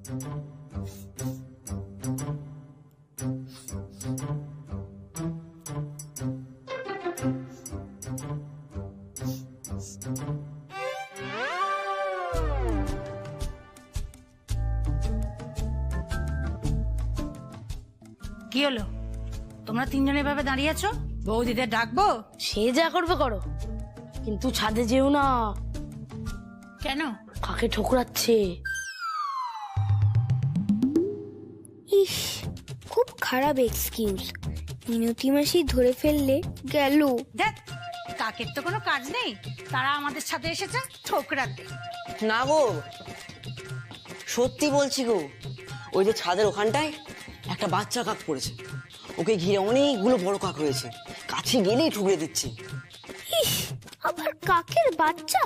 কি হলো, তোমরা তিনজনে ভাবে দাঁড়িয়ে আছো? বৌদিদের ডাকবো? সে যা করবে করো, কিন্তু ছাদে যেও না। কেন? কাকে ঠোকরাচ্ছে। ইস, খুব খারাপ এক্সকিউজ। মিনতি মাসি ধরে ফেললে গেল। দেখ, কাকের তো কোনো কাজ নেই, তারা আমাদের সাথে এসেছে ঠোকরাতে। না গো, সত্যি বলছি গো, ওই যে ছাদের ওখানটায় একটা বাচ্চা কাক পড়েছে, ওকে ঘিরে অনেকগুলো বড় কাক রয়েছে, কাছে গেলেই ঠুকরে দিচ্ছে। ইস, আবার কাকের বাচ্চা।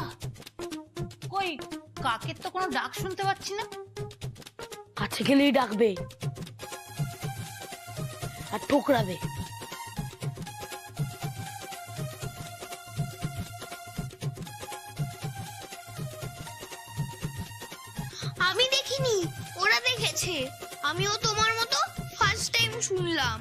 কই, কাকের তো কোনো ডাক শুনতে পাচ্ছি না। কাছে গেলেই ডাকবে আর ঠোকরাবে। আমি দেখিনি, ওরা দেখেছে। আমিও তোমার মতো ফার্স্ট টাইম শুনলাম।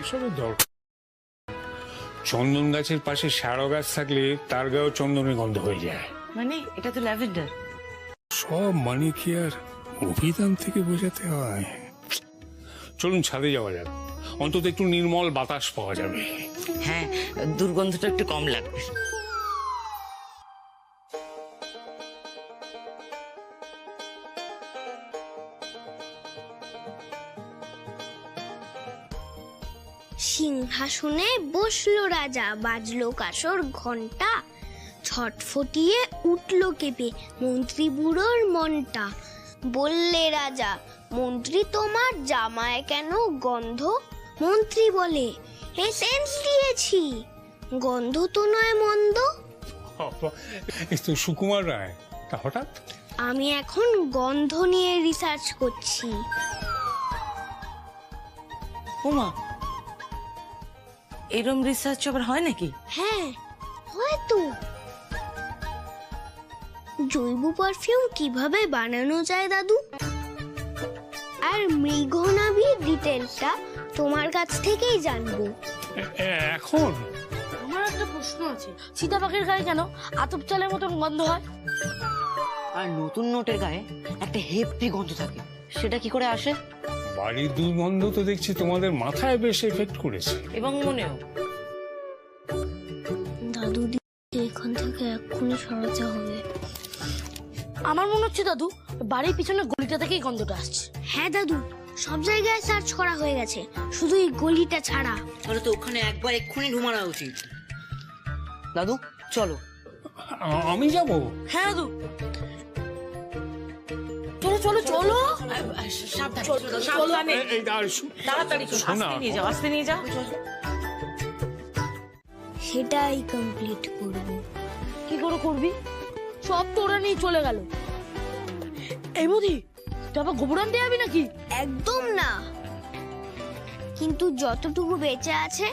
এসবের দরকার। চন্দন গাছের পাশে শ্যাওড়া গাছ থাকলে তার গায়েও চন্দনের গন্ধ হয়ে যায়। মানে এটা তো ল্যাভেন্ডার। সব মানে কি আর অভিধান থেকে বোঝাতে হয়? চলুন ছাদে যাওয়া যাক, অন্তত একটু নির্মল বাতাস পাওয়া যাবে। হ্যাঁ, দুর্গন্ধটা একটু কম লাগবে। সিংহাসনে বসলো রাজা, বাজলো কাসর ঘন্টা, ছটফটিয়ে উঠলো কেঁপে মন্ত্রী বুড়োর মনটা। বললে রাজা, মন্ত্রী তোমার জামায় কেন গন্ধ? মন্ত্রী বলে, এসেন্স দিয়েছি, গন্ধ তো নয় মন্দ। এই তো সুকুমার রায়, তা হঠাৎ? আমি এখন গন্ধ নিয়ে রিসার্চ করছি। ওমা, এরম রিসার্চ আবার হয় নাকি? হ্যাঁ, হয়তো। জৈব পারফিউম কিভাবে বানানো যায় দাদু, আর মৃগনাভির ডিটেলটা তোমার কাছ থেকেই জানবো। এখন আমার একটা প্রশ্ন আছে, চিতা পাখির গায়ে কেন আতপ চালের মতন গন্ধ হয়? আর নতুন নোটের গায়ে একটা হেভি গন্ধ থাকে, সেটা কি করে আসে? বাড়ির দুর্গন্ধ তো দেখছি তোমাদের মাথায় বেশ এফেক্ট করেছে। এবং মনেও। দাদু এখান থেকে এক্ষুনি সরাতে হবে। আমার মনে হচ্ছে দাদু, বাড়ির পিছনে গলিটা থেকেই গন্ধটা আসছে। হ্যাঁ দাদু, সব জায়গায় সার্চ করা হয়ে গেছে, শুধু এই গলিটা ছাড়া। তাহলে তো ওখানে একবার এক্ষুনি ঢুমানো উচিত। দাদু চলো। আমি যাব? হ্যাঁ দাদু, চলো চলো চলো। সাবধানে, এই তাড়াতাড়ি শোনা, আস্তে নিয়ে যাও, আস্তে নিয়ে যাও। সেটাই কমপ্লিট করব। কি করে করবি? সব তোরা নিয়ে চলে গেল। এই বুঝি তুই আবার গোবর আনতে যাবি নাকি? একদম না, কিন্তু যতটুকু বেঁচে আছে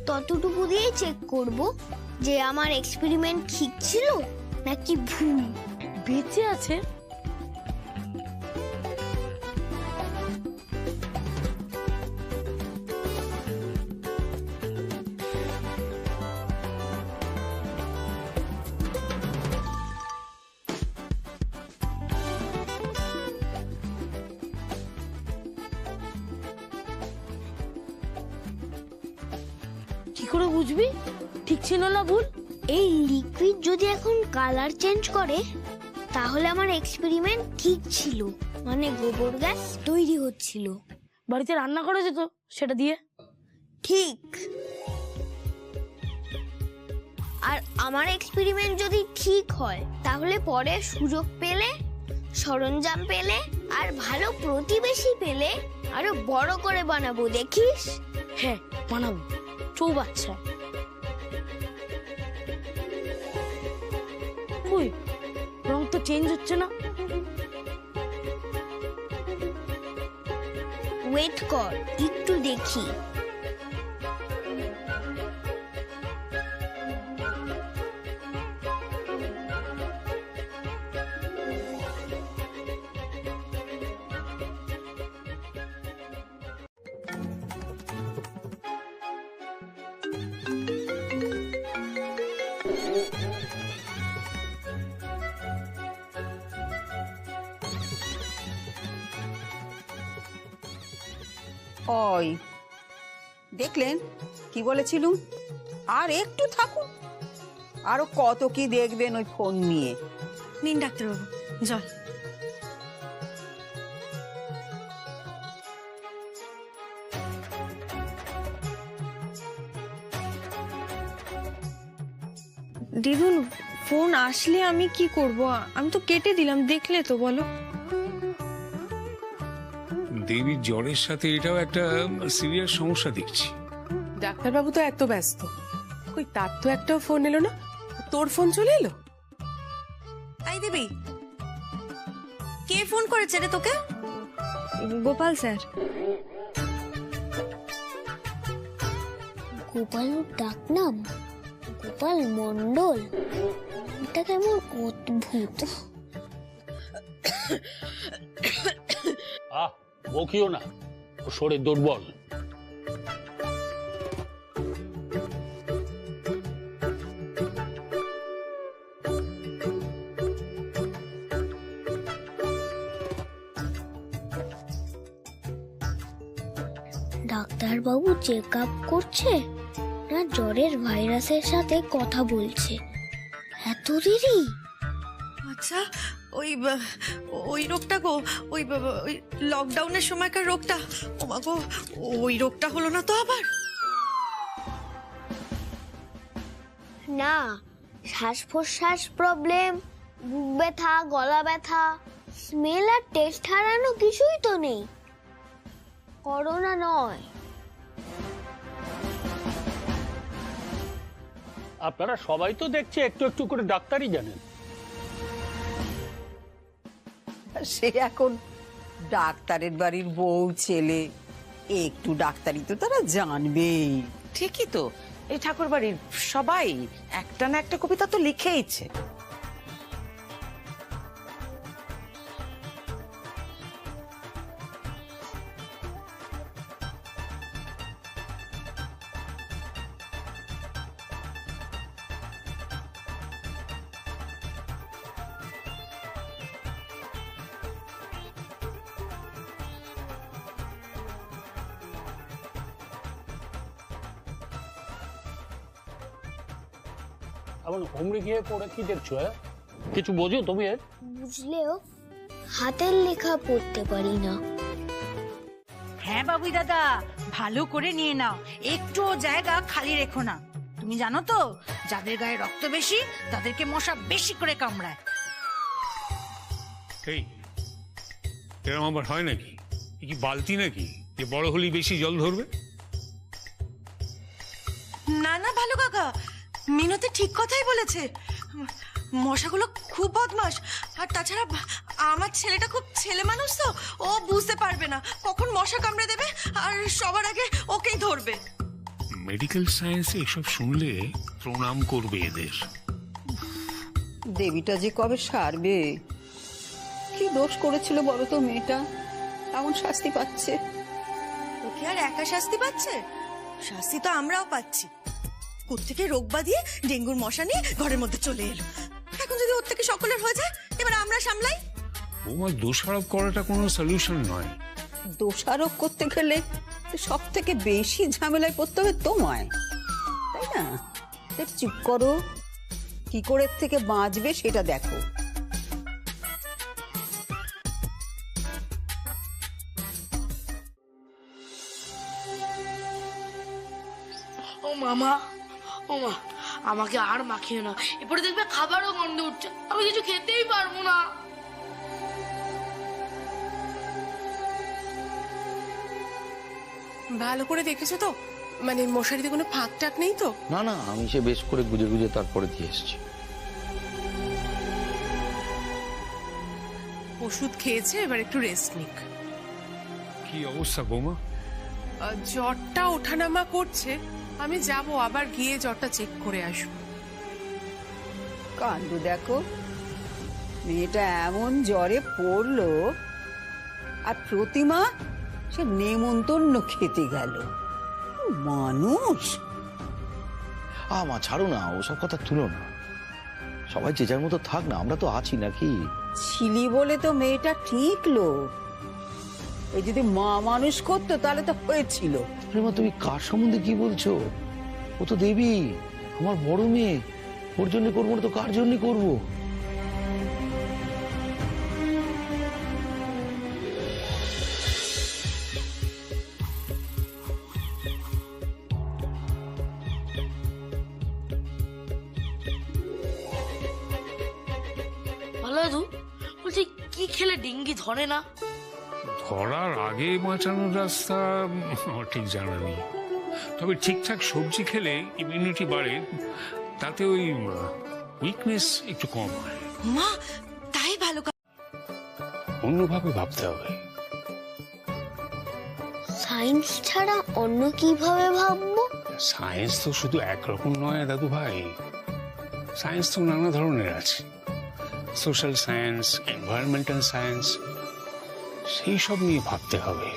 ততটুকু দিয়েই চেক করব যে আমার এক্সপেরিমেন্ট ঠিক ছিল নাকি ভুল। বেঁচে আছে? কি করে বুঝবি ঠিক ছিল না ভুল? এই লিকুইড যদি এখন কালার চেঞ্জ করে তাহলে আমার এক্সপেরিমেন্ট ঠিক ছিল, মানে গোবর গ্যাস তৈরি হচ্ছিল। বাড়িতে রান্না করা যেত সেটা দিয়ে। ঠিক। আর আমার এক্সপেরিমেন্ট যদি ঠিক হয় তাহলে পরে সুযোগ পেলে, সরঞ্জাম পেলে আর ভালো প্রতিবেশী পেলে আরো বড় করে বানাবো, দেখিস? হ্যাঁ বানাবো, চৌবাচ্চা। কই রং তো চেঞ্জ হচ্ছে না। ওয়েট কর, একটু দেখি। ওই দেখলেন কি বলেছিলুম, আর একটু থাকুন, আরো কত কি দেখবেন ওই ফোন নিয়ে। নিন ডাক্তারবাবু জল। দিদুন ফোন আসলে আমি কি করব? আমি তো কেটে দিলাম, দেখলে তো বলো। দেবীর জ্বরের সাথে এটাও একটা সিরিয়াস সমস্যা দেখছি। ডাক্তারবাবু তো এত ব্যস্ত, কই তার তো একটাও ফোন এলো না। তোর ফোন চলে এলো? তাই দেবী, কে ফোন করেছে রে তোকে? গোপাল স্যার। গোপাল ডাকনাম, গোপাল মন্ডল, এটা কেমন অদ্ভুত। বকিও না, ও শরীর দুর্বল। ডাক্তারবাবু চেক আপ করছে না জ্বরের ভাইরাসের সাথে কথা বলছে? এত দেরি? আচ্ছা, ওই রোগটা গো, ওই লকডাউনের সময়কার রোগটা। ও মা গো, ওই রোগটা হলো না তো আবার? না, শ্বাস প্রশ্বাস প্রবলেম, বুক ব্যথা, গলা ব্যথা, স্মেল আর টেস্ট হারানো কিছুই তো নেই। করোনা নয়। আপনারা সবাই তো দেখছি একটু একটু করে ডাক্তারই জানেন। সে এখন ডাক্তারের বাড়ির বউ ছেলে, একটু ডাক্তারি তো তারা জানবেই। ঠিকই তো, এই ঠাকুর বাড়ির সবাই একটা না একটা কবিতা তো লিখেইছে। এমন হুমড়ি গিয়ে পড়ে কি দেখছো? কিছু বোঝো তুমি? বুঝলেও হাতের লেখা পড়তে পারি না। হ্যাঁ বাবুই দাদা, ভালো করে নিয়ে নাও, একটু জায়গা খালি রেখো না। তুমি জানো তো, যাদের গায়ে রক্ত বেশি তাদেরকে মশা বেশি করে কামড়ায়। এই এরকম আবার হয় নাকি? এ কি বালতি নাকি যে বড় হলেই বেশি জল ধরবে? না না ভালো কাকা, মিনতি ঠিক কথাই বলেছে। মশাগুলো খুব বদমাশ, আর তাছাড়া আমার ছেলেটা খুব ছেলে মানুষ তো, ও বুঝতে পারবে না কখন মশা কামড়ে দেবে, আর সবার আগে ওকেই ধরবে। মেডিকেল সায়েন্সে এসব শুনলে প্রণাম করবে এদের। দেবীটা যে কবে সারবে, কি দোষ করেছিল বলো তো মেয়েটা, এমন শাস্তি পাচ্ছে। ওকে আর একা শাস্তি পাচ্ছে? শাস্তি তো আমরাও পাচ্ছি। কোত্থেকে রোগ বাঁধিয়ে ডেঙ্গুর মশা নিয়ে ঘরের মধ্যে চলে এলো। এখন যদি ওর থেকে সকলের হয়ে যায়, এবার আমরা সামলাই। তোমার দোষারোপ করাটা কোনো সলিউশন নয়। দোষারোপ করতে গেলে সব থেকে বেশি ঝামেলায় পড়তে হবে তোমায়। না, তা চুপ করো, কি করে এর থেকে বাঁচবে সেটা দেখো। ও মামা, ও মা, আমাকে আর মাখিও না, এরপরে দেখবে খাবারও গন্ধ উঠছে, আমি কিছু খেতেই পারবো না। ভালো করে দেখেছো তো? মানে মশারিতে কোনো ফাঁক টাক নেই তো? না না, আমি সে বেশ করে গুজে গুজে তারপরে দিয়ে এসেছি। ওষুধ খেয়েছে, এবার একটু রেস্ট নিক। কি অবস্থা বৌমা? জ্বরটা ওঠানামা করছে, আমি যাব আবার গিয়ে জ্বরটা চেক করে আসবো। কাণ্ড দেখো, মেয়েটা এমন জ্বরে পড়লো, আর প্রতিমা সে নেমন্তন্ন খেতে গেল। মানুষ! মা ছাড়ো না, ওসব কথা তুলো না, সবাই যে যার মতো থাক না, আমরা তো আছি নাকি। ছিলি বলে তো মেয়েটা ঠিকলো, এই যদি মা মানুষ করতো তাহলে তো হয়েছিল। আরে মা, তুমি কার সম্বন্ধে কি বলছো? ও তো দেবী, আমার বড় মেয়ে, ওর জন্য করবো না তো কার জন্য করবো? ভালো দাদু, বলছি কি খেলে ডেঙ্গি ধরে না? ধরার আগে বাঁচানোর রাস্তা আমার ঠিক জানা নেই, তবে ঠিকঠাক সবজি খেলে ইমিউনিটি বাড়ে, তাতে ওই উইকনেস একটু কম হয়। মা, তাই ভালো অন্যভাবে ভাবতে হবে। সায়েন্স ছাড়া অন্য কিভাবে ভাববো? সায়েন্স তো শুধু একরকম নয় দাদু ভাই, সায়েন্স তো নানা ধরনের আছে, সোশ্যাল সায়েন্স, এনভায়রনমেন্টাল সায়েন্স, সেই সব নিয়ে ভাবতে হবে।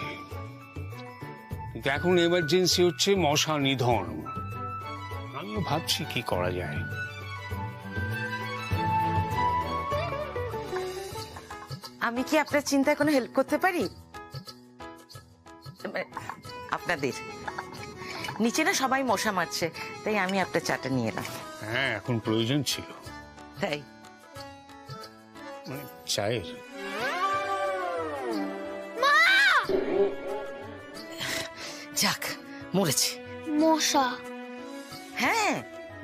কিন্তু এখন এমার্জেন্সি হচ্ছে মশা নিধন, আমিও ভাবছি কি করা যায়। আমি কি আপনার চিন্তায় কোনো হেল্প করতে পারি? আপনাদের নিচে না সবাই মশা মারছে, তাই আমি আপনার চাটা নিয়ে এলাম। হ্যাঁ, এখন প্রয়োজন ছিল তাই মানে চায়ের। যাক, মরেছে মশা? হ্যাঁ,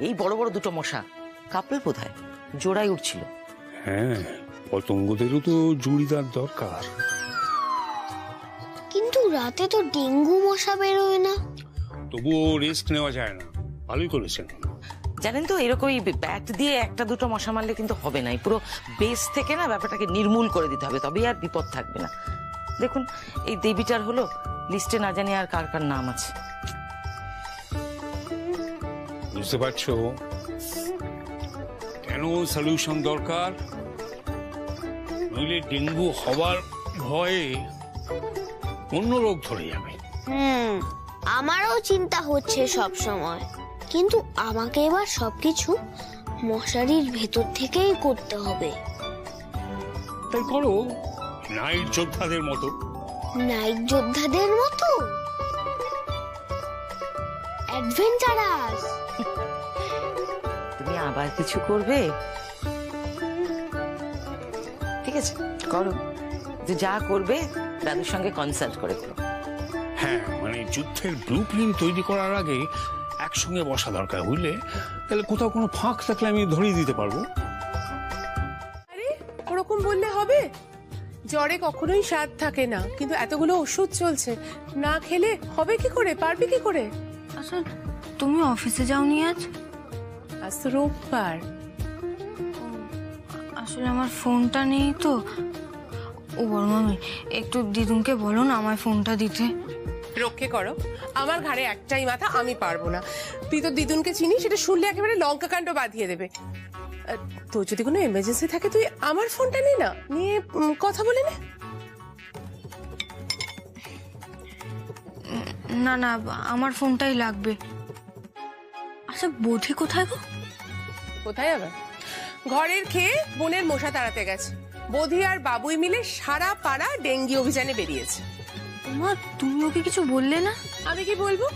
এই বড় বড় দুটো মশা, কাপড় বোধহয় জোড়াই উঠছিল। হ্যাঁ, পতঙ্গদেরও তো জুড়িদার দরকার। কিন্তু রাতে তো ডেঙ্গু মশা বেরোয় না। তবুও রিস্ক নেওয়া যায় না। ভালোই করেছেন। জানেন তো, এরকমই ব্যাট দিয়ে একটা দুটো মশা মারলে কিন্তু হবে না, পুরো বেস থেকে না ব্যাপারটাকে নির্মূল করে দিতে হবে, তবেই আর বিপদ থাকবে না। দেখুন, এই দেবীটার হলো, লিস্টে না জানি আর কার কার নাম আছে। বুঝতে পারছো কেন সলিউশন দরকার? নইলে ডেঙ্গু হওয়ার ভয়ে অন্য রোগ ধরে যাবে। আমারও চিন্তা হচ্ছে সব সময়, কিন্তু আমাকে এবার সবকিছু মশারির ভেতর থেকেই করতে হবে। তাই করো, নাইট যোদ্ধাদের মতো। নাইট যোদ্ধাদের মতো? অ্যাডভেঞ্চারাস? তুমি আবার কিছু করবে? ঠিক আছে, করো, যে যা করবে দাদুর সঙ্গে কনসাল্ট করে করো। হ্যাঁ, মানে যুদ্ধের ব্লুপ্রিন্ট তৈরি করার আগে একসঙ্গে বসা দরকার, বুঝলে? তাহলে কোথাও কোনো ফাঁক থাকলে আমি ধরিয়ে দিতে পারবো। আরে ওরকম বললে হবে? জ্বরে কখনোই স্বাদ থাকে না, কিন্তু এতগুলো ওষুধ চলছে, না খেলে হবে কি করে, পারবি কি করে? আচ্ছা, তুমি অফিসে যাওনি আজ? আজ তো রোববার। আসলে আমার ফোনটা নেই তো। ও বড় মামি, একটু দিদুনকে বলো না আমায় ফোনটা দিতে। রক্ষে করো, আমার ঘাড়ে একটাই মাথা, আমি পারবো না। তুই তো দিদুনকে চিনি, সেটা শুনলে একেবারে লঙ্কা কাণ্ড বাঁধিয়ে দেবে। তোর যদি কোনো এমার্জেন্সি থাকে তুই আমার ফোনটা নে না, নিয়ে কথা বলে নে। না না, আমার ফোনটাই লাগবে। আচ্ছা, বোধি কোথায় গো? কোথায় আবার? ঘরের খেয়ে বোনের মশা তাড়াতে গেছে। বোধি আর বাবুই মিলে সারা পাড়া ডেঙ্গি অভিযানে বেরিয়েছে। মা, তুমি ওকে কিছু বললে না? আমি কি বলবো?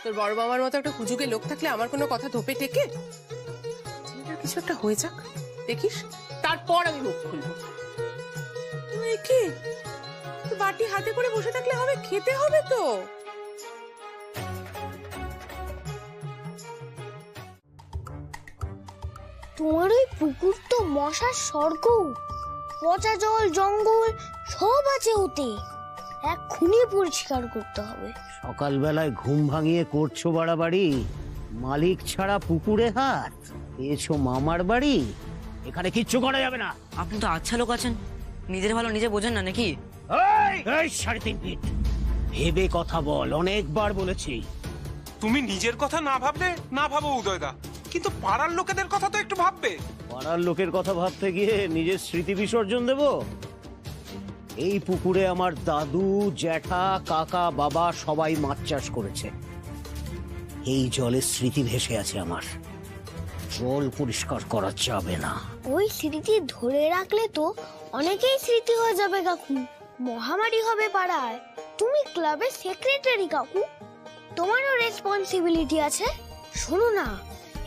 তোর বড় মামার মতো একটা হুজুগে লোক থাকলে আমার কোনো কথা ধোপে টেকে? ছেলেটার কিছু একটা হয়ে যাক, দেখিস, তারপর আমি মুখ খুলবো। তুই কি বাটি হাতে করে বসে থাকলে হবে? খেতে হবে তো। তোমার ওই পুকুর তো মশার স্বর্গ, পচা জল জঙ্গল সব আছে ওতে, এক্ষুনি পরিষ্কার করতে হবে। সকালবেলায় ঘুম ভাঙিয়ে করছো বাড়াবাড়ি, মালিক ছাড়া পুকুরে হাত পেয়েছো মামার বাড়ি, এখানে কিচ্ছু করা যাবে না। আপনি তো আচ্ছা লোক আছেন, নিজের ভালো নিজে বোঝেন না নাকি? এই 3.5 ফিট ভেবে কথা বল, অনেকবার বলেছি। তুমি নিজের কথা না ভাবলে না ভাবো উদয়দা, কিন্তু পাড়ার লোকেদের কথা তো একটু ভাববে। পাড়ার লোকের কথা ভাবতে গিয়ে নিজের স্মৃতি বিসর্জন দেব? এই পুকুরে আমার দাদু, জ্যাঠা, কাকা, বাবা সবাই মাছ চাষ করেছে। এই জলের স্মৃতি ভেসে আছে আমার, জল পরিষ্কার করা যাবে না। ওই স্মৃতি ধরে রাখলে তো অনেকেই স্মৃতি হয়ে যাবে কাকু, মহামারী হবে পাড়ায়। তুমি ক্লাবের সেক্রেটারি কাকু, তোমারও রেসপন্সিবিলিটি আছে। শোনো না,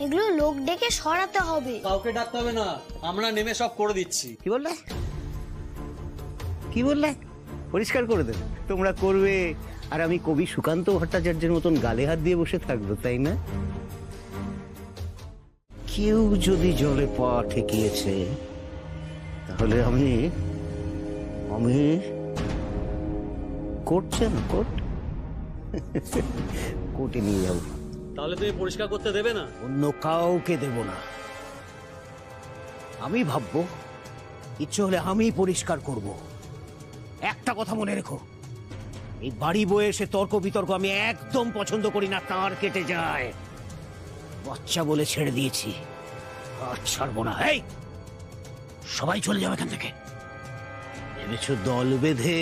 এগুলো লোক ডেকে সরাতে হবে। কাউকে ডাকতে হবে না, আমরা নেমে সব করে দিচ্ছি। কি বললে? কি বললে? পরিষ্কার করে দেবে? তোমরা করবে আর আমি কবি সুকান্ত ভট্টাচার্যের মতন গালে হাত দিয়ে বসে থাকবো, তাই না? কেউ যদি জলে পা ঠেকিয়েছে তাহলে আমি করছে না, কোর্টে নিয়ে যাবো। তাহলে তুমি পরিষ্কার করতে দেবে না? অন্য কাউকে দেব না, আমি ভাববো, ইচ্ছে হলে আমি পরিষ্কার করব। একটা কথা মনে রেখো, এই বাড়ি বয়ে এসে তর্ক বিতর্ক আমি একদম পছন্দ করি না, তার কেটে যায়। বাচ্চা বলে ছেড়ে দিয়েছি, আর ছাড়বো না। এই সবাই চলে যাবে এখান থেকে। ভেবেছো দল বেঁধে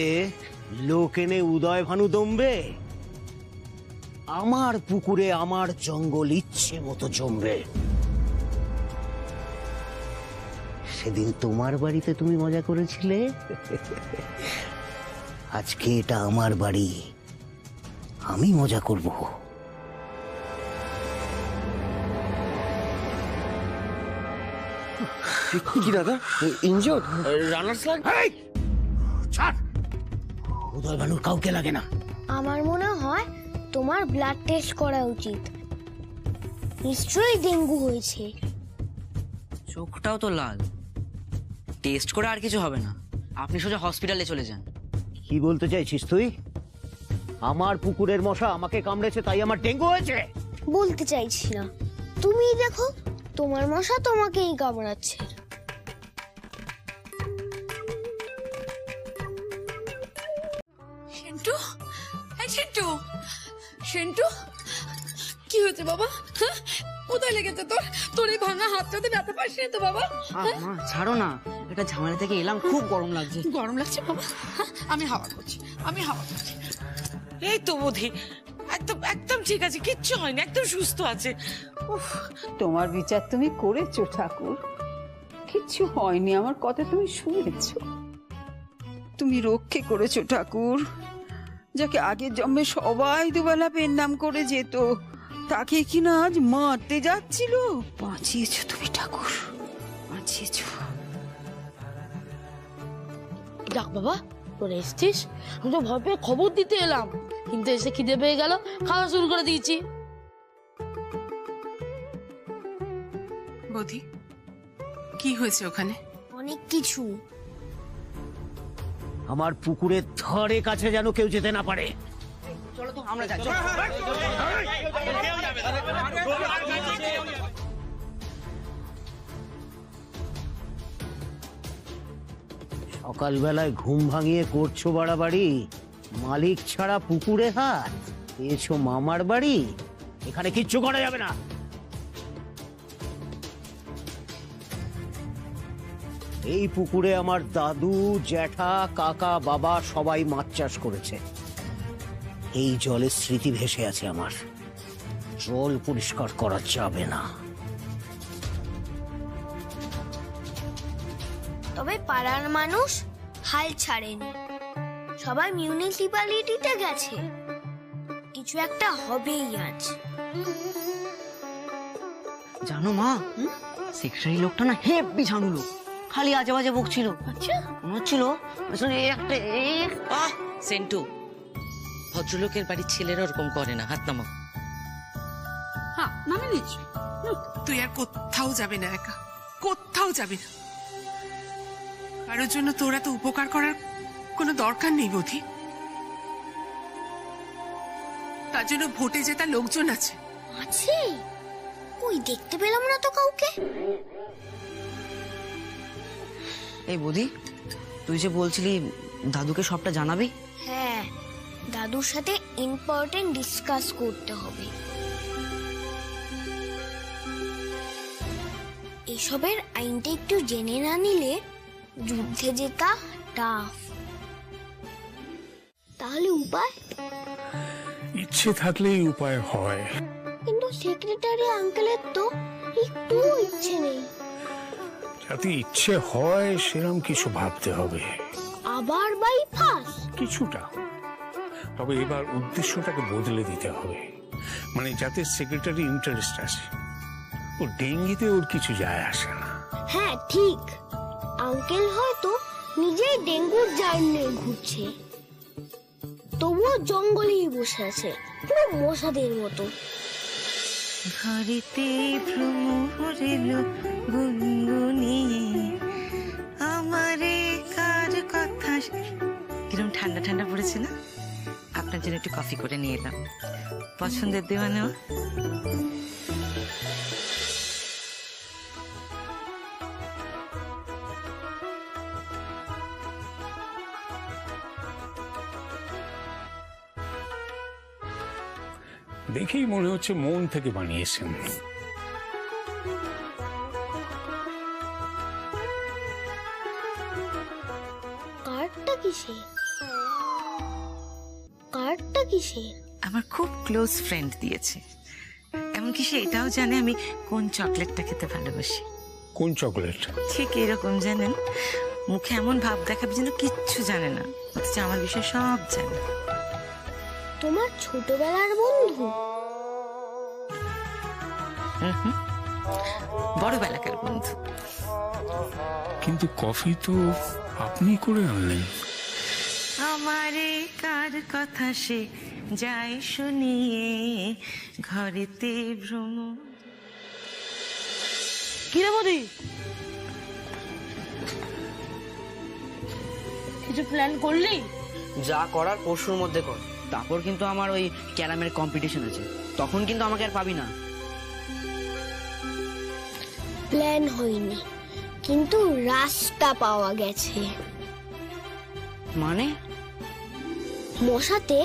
লোক এনে উদয় ভানু দমবে? আমার পুকুরে আমার জঙ্গল ইচ্ছে মতো জমবে। সেদিন তোমার বাড়িতে তুমি মজা করেছিলে, আজকে এটা আমার বাড়ি, আমি মজা করব। কি দাদা, ইনজোর্ড? রানার্স লাগ? ছাড়, উদয় ভানুর কাউকে লাগে না। আমার মনে হয় তোমার ব্লাড টেস্ট করা উচিত, নিশ্চয়ই ডেঙ্গু হয়েছে। চোখটাও তো লাল, টেস্ট করে আর কিছু হবে না, আপনি সোজা হসপিটালে চলে যান। কি বলতে চাইছিস তুই? আমার পুকুরের মশা আমাকে কামড়েছে তাই আমার ডেঙ্গু হয়েছে? বলতে চাইছি না, তুমি দেখো তোমার মশা তোমাকেই কামড়াচ্ছে। সেন্টু, এই সেন্টু, সেন্টু, কি হয়েছে বাবা? হ্যাঁ, কোথায় লেগেছে তোর? তোর এই ভাঙা হাতটাতে ব্যথা পাস না তো বাবা? মা ছাড়ো না, এটা ঝামেলা থেকে এলাম, খুব গরম লাগছে। গরম লাগছে বাবা? হ্যাঁ, আমি হাওয়া করছি, আমি হাওয়া করছি। এই তো বোধি একদম একদম ঠিক আছে, কিচ্ছু হয়নি, একদম সুস্থ আছে। তোমার বিচার তুমি করেছো ঠাকুর, কিচ্ছু হয়নি, আমার কথা তুমি শুনেছো। তুমি রক্ষে করেছো ঠাকুর, যাকে আগের জন্মে সবাই দুবেলা পেন নাম করে যেত, তাকে কিনা আজ মারতে যাচ্ছিল। বাঁচিয়েছো তুমি ঠাকুর, বাঁচিয়েছো। ডাক বাবা, তোর এসছিস? আমি তো ভয় পেয়ে খবর দিতে এলাম, কিন্তু এসে খিদে পেয়ে গেল, খাওয়া শুরু করে দিয়েছি। বৌদি, কি হয়েছে ওখানে? অনেক কিছু। আমার পুকুরের ধারে কাছে যেন কেউ যেতে না পারে। চলো তো আমরা যাই। সকালবেলায় ঘুম ভাঙিয়ে করছো বাড়াবাড়ি, মালিক ছাড়া পুকুরে হাত পেয়েছো মামার বাড়ি, এখানে কিচ্ছু করা যাবে না। এই পুকুরে আমার দাদু, জ্যাঠা, কাকা, বাবা সবাই মাছ চাষ করেছে। এই জলের স্মৃতি ভেসে আছে আমার, জল পরিষ্কার করা যাবে না। তবে পাড়ার মানুষ হাল ছাড়েনি, সবাই মিউনিসিপ্যালিটিতে গেছে, কিছু একটা হবেই আজ। জানো মা, সেক্রেটারি লোকটা না হেব্বি ঝানু লোক, খালি আজে বাজে বকছিল। আচ্ছা, মনে হচ্ছিল আসলে সেন্টু, ভদ্রলোকের বাড়ির ছেলেরা ওরকম করে না। হাত নামো। হ্যাঁ, নামে নিচ্ছি। তুই আর কোথাও যাবে না, একা কোথাও যাবে না। কারোর জন্য তোর এত উপকার করার কোনো দরকার নেই বোধি। তার জন্য ভোটে জেতা লোকজন আছে। আছে? ওই দেখতে পেলাম না তো কাউকে। এই বৌদি, তুই যে বলছিলি দাদুকে সবটা জানাবি? হ্যাঁ, দাদুর সাথে ইম্পর্টেন্ট ডিসকাস করতে হবে। এসবের আইনটা একটু জেনে না নিলে যুদ্ধে জেতা টাফ। তাহলে উপায়? ইচ্ছে থাকলেই উপায় হয়। কিন্তু সেক্রেটারি আঙ্কেলের তো একটু ইচ্ছে নেই। যাতে ইচ্ছে হয় সেরকম কিছু ভাবতে হবে। আবার বাইপাস? কিছুটা, তবে এবার উদ্দেশ্যটাকে বদলে দিতে হবে। মানে যাতে সেক্রেটারি ইন্টারেস্ট আছে। ও ডেঙ্গিতে ওর কিছু যায় আসে না। হ্যাঁ ঠিক, আঙ্কেল হয়তো নিজেই ডেঙ্গুর জার নিয়ে ঘুরছে, তবুও জঙ্গলেই বসে আছে পুরো মশাদের মতো। ঘরেতে ভ্রমর এলো গুনগুনিয়ে, আমারে কার কথা। কিরম ঠান্ডা ঠান্ডা পড়েছে না? আপনার জন্য একটু কফি করে নিয়ে এলাম, পছন্দের দেওয়া নেওয়া। দেখেই মনে হচ্ছে মন থেকে বানিয়েছেন। কার্ডটা কিসের? কার্ডটা কিসের? আমার খুব ক্লোজ ফ্রেন্ড দিয়েছে। এমনকি সে এটাও জানে আমি কোন চকলেটটা খেতে ভালোবাসি। কোন চকলেট? ঠিক এরকম, জানেন, মুখে এমন ভাব দেখাবে যেন কিচ্ছু জানে না, অথচ আমার বিষয়ে সব জানে। তোমার ছোটবেলার বন্ধু? বড়বেলাকার বন্ধু। কিন্তু কফি তো আপনি করে আনলেন। আমারে কার কথা সে যায় শুনিয়ে, ঘরেতে ভ্রম। কিরে বৌদি, কিছু প্ল্যান করলি? যা করার পরশুর মধ্যে কর। তারপর কিন্তু আমার ওই ক্যারামের কম্পিটিশন আছে, তখন কিন্তু আমাকে আর পাবি না। প্ল্যান হয়নি, কিন্তু রাস্তা পাওয়া গেছে। মানে? মশাতে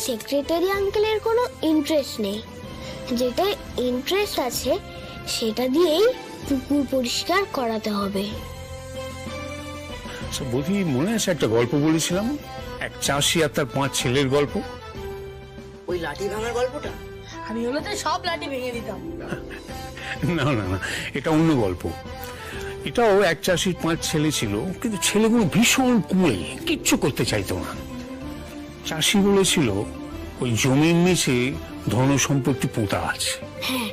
সেক্রেটারি আঙ্কেলের কোনো ইন্টারেস্ট নেই, যেটা ইন্টারেস্ট আছে সেটা দিয়েই পুকুর পরিষ্কার করাতে হবে। বৌদি, মনে আছে একটা গল্প বলেছিলাম, এক চাষি আর তার 5 ছেলের গল্প? ওই লাঠি ভাঙার গল্পটা? আমি হলে তো সব লাঠি ভেঙে দিতাম। না না না, এটা অন্য গল্প। এটাও এক চাষির 5 ছেলে ছিল, কিন্তু ছেলেগুলো ভীষণ কুঁড়ে, কিচ্ছু করতে চাইতো না। চাষি বলেছিল ওই জমির নিচে ধন সম্পত্তি পোঁতা আছে। হ্যাঁ,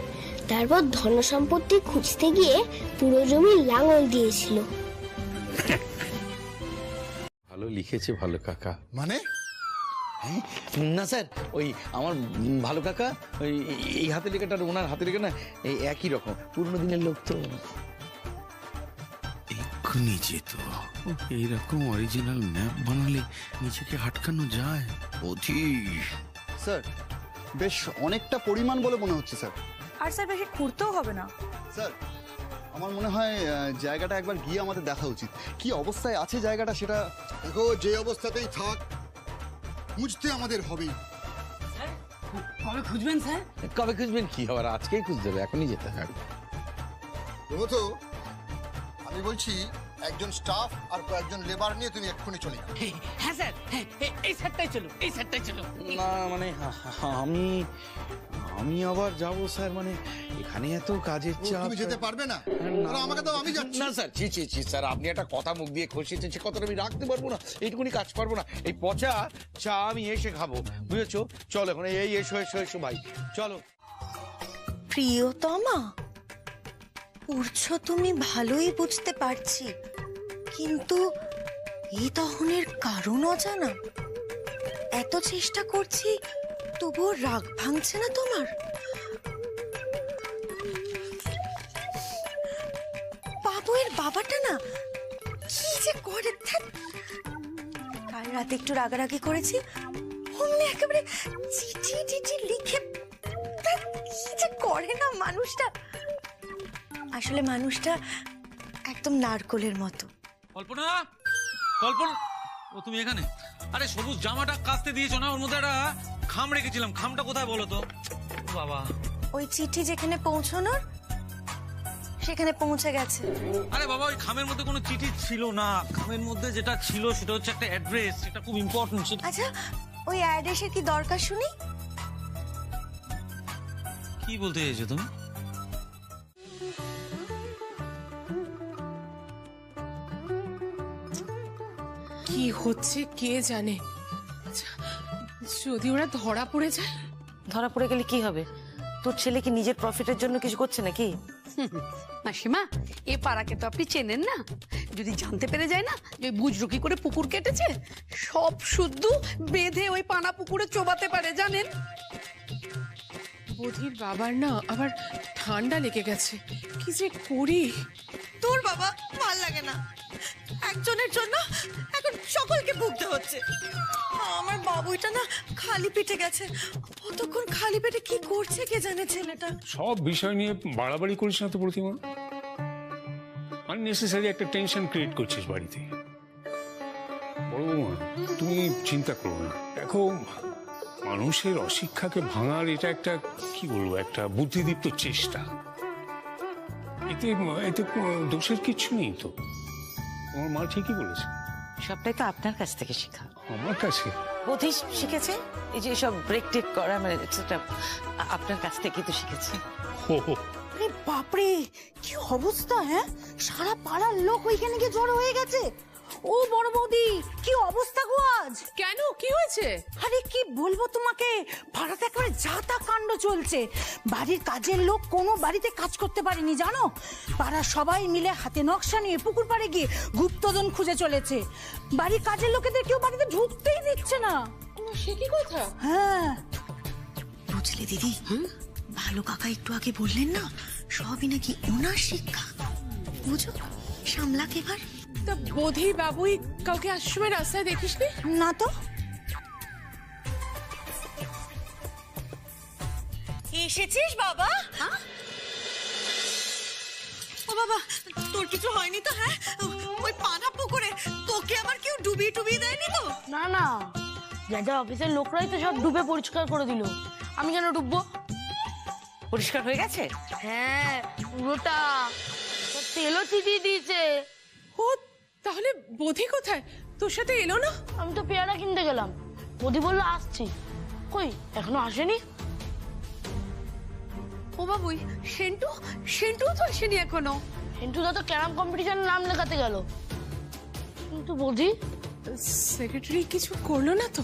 তারপর ধন সম্পত্তি খুঁজতে গিয়ে পুরো জমি লাঙল দিয়েছিল। ভালো লিখেছে ভালো কাকা। মানে? না স্যার, ওই আমার ভালো কাকা ওই এই হাতে লেখাটা ওনার হাতে লেখা না এই একই রকম, পুরনো দিনের লোক তো। এক্ষুনি যেত। এইরকম অরিজিনাল ম্যাপ বানালে নিজেকে আটকানো যায়। স্যার, বেশ অনেকটা পরিমাণ বলে মনে হচ্ছে স্যার। আর স্যার বেশি খুঁড়তেও হবে না। স্যার, আমার মনে হয় জায়গাটা একবার গিয়ে আমাদের দেখা উচিত। কি অবস্থায় আছে জায়গাটা সেটা। দেখো, যে অবস্থাতেই থাক, খুঁজতে আমাদের হবেই। কবে খুঁজবেন স্যার? কবে খুঁজবেন কি আবার, আজকেই খুঁজতে হবে, এখনই যেতে হবে। তো আমি বলছি একজন স্টাফ আর কয়েকজন লেবার নিয়ে তুমি এক্ষুনি চলে যাও। হ্যাঁ স্যার, এই স্যারটাই চলো, এই স্যারটাই চলো। না মানে আমি আবার যাবো স্যার, মানে এখানে এত কাজের চাপ। তুমি যেতে পারবে না? আর আমাকে দাও, আমি যাচ্ছি। না স্যার, ছি ছি ছি স্যার, আপনি একটা কথা মুখ দিয়ে খসিয়েছেন, সে কথাটা আমি রাখতে পারবো না। এইটুকুনি কাজ পারবো না। এই পচা চা আমি এসে খাবো, বুঝেছো? চলো এখন, এই এসো এসো এসো ভাই, চলো। প্রিয়তমা, উঠছো তুমি ভালোই বুঝতে পারছি, কিন্তু এই দহনের কারণ অজানা। এত চেষ্টা করছি তবুও রাগ ভাঙছে না তোমার? বাবুয়ের বাবাটা না কি যে করে, কাল রাতে একটু রাগারাগি করেছি, অমনি একেবারে চিঠি চিঠি লিখে কি যে করে না মানুষটা। আসলে মানুষটা একদম নারকলের মতো। কল্পনা, কল্পনা, ও তুমি এখানে? আরে সবুজ জামাটা কাচতে দিয়েছো না, ওর মধ্যে একটা খাম রেখেছিলাম, খামটা কোথায় বলো তো? বাবা, ওই চিঠি যেখানে পৌঁছানোর সেখানে পৌঁছে গেছে। আরে বাবা, ওই খামের মধ্যে কোনো চিঠি ছিল না, খামের মধ্যে যেটা ছিল সেটা হচ্ছে একটা অ্যাড্রেস, এটা খুব ইম্পর্টেন্ট। আচ্ছা, ওই অ্যাড্রেসের কি দরকার শুনি? কি বলতে চাইছো তুমি? কি হচ্ছে কে জানে। আচ্ছা, যদি ওরা ধরা পড়ে যায়? ধরা পড়ে গেলে কি হবে? তোর ছেলে কি নিজের প্রফিটের জন্য কিছু করছে নাকি? মাসিমা, এ পাড়াকে তো আপনি চেনেন না। যদি জানতে পেরে যায় না যে বুজরু কি করে পুকুর কেটেছে, সব শুদ্ধ বেঁধে ওই পানা পুকুরে চোবাতে পারে, জানেন? বোধির বাবার না আবার ঠান্ডা লেগে গেছে, কি যে করি। তোর বাবা ভাল লাগে না, একজনের জন্য এখন সকলকে ভুগতে হচ্ছে। আমার বাবুইটা না খালি পেটে গেছে, কতক্ষণ খালি পেটে কি করছে কে জানে ছেলেটা। সব বিষয় নিয়ে বাড়াবাড়ি করিস না তো প্রতিমা, আননেসেসারি একটা টেনশন ক্রিয়েট করছিস বাড়িতে। বড় বৌমা, তুমি চিন্তা করো না। দেখো, মানুষের অশিক্ষাকে ভাঙার এটা একটা, কি বলবো, একটা বুদ্ধিদীপ্ত চেষ্টা। এতে এতে দোষের কিছু নেই তো। তোমার মা ঠিকই বলেছে। সবটাই তো আপনার কাছ থেকে শেখা। আমার কাছে বোধি শিখেছে, এই যে সব ব্রেক টেক করা, মানে এটসেট্রা, আপনার কাছ থেকে তো শিখেছে। আরে বাপরে, কি অবস্থা! হ্যাঁ, সারা পাড়ার লোক ওইখানে গিয়ে জড়ো হয়ে গেছে। ও বড় বৌদি, কি অবস্থা গো আজ? কেন, কি হয়েছে? আরে কি বলবো তোমাকে, পাড়াতে একেবারে যাতা কাণ্ড চলছে। বাড়ির কাজের লোক কোনো বাড়িতে কাজ করতে পারেনি, জানো? পাড়ার সবাই মিলে হাতে নকশা নিয়ে পুকুর পাড়ে গিয়ে গুপ্তধন খুঁজে চলেছে। বাড়ির কাজের লোকেদের কেউ বাড়িতে ঢুকতেই দিচ্ছে না। সে কি কথা? হ্যাঁ, বুঝলে দিদি, ভালো কাকা একটু আগে বললেন না, সবই নাকি ওনার শিক্ষা। বুঝো, সামলাক এবার। তা বোধি বাবুই কাউকে আসার সময় রাস্তায় দেখিস না তো? এসেছিস বাবা? ও বাবা, তোর কিছু হয়নি তো? হ্যাঁ, ওই পানা পুকুরে তোকে আবার কেউ ডুবিয়ে টুবিয়ে দেয়নি তো? না না, যা অফিসের লোকরাই তো সব ডুবে পরিষ্কার করে দিল, আমি কেন ডুববো? পরিষ্কার হয়ে গেছে? হ্যাঁ, পুরোটা। তেলও ছিটিয়ে দিয়েছে। ও, তাহলে বোধি কোথায়? তোর সাথে এলো না? আমি তো পেয়ারা কিনতে গেলাম, বৌদি বললো আসছি। কই, এখনো আসেনি। ও বাবুই, সেন্টু, সেন্টু তো আসেনি এখনো। সেন্টু দা তো ক্যারাম কম্পিটিশনে নাম লেখাতে গেল, কিন্তু বৌদি সেক্রেটারি কিছু করলো না তো?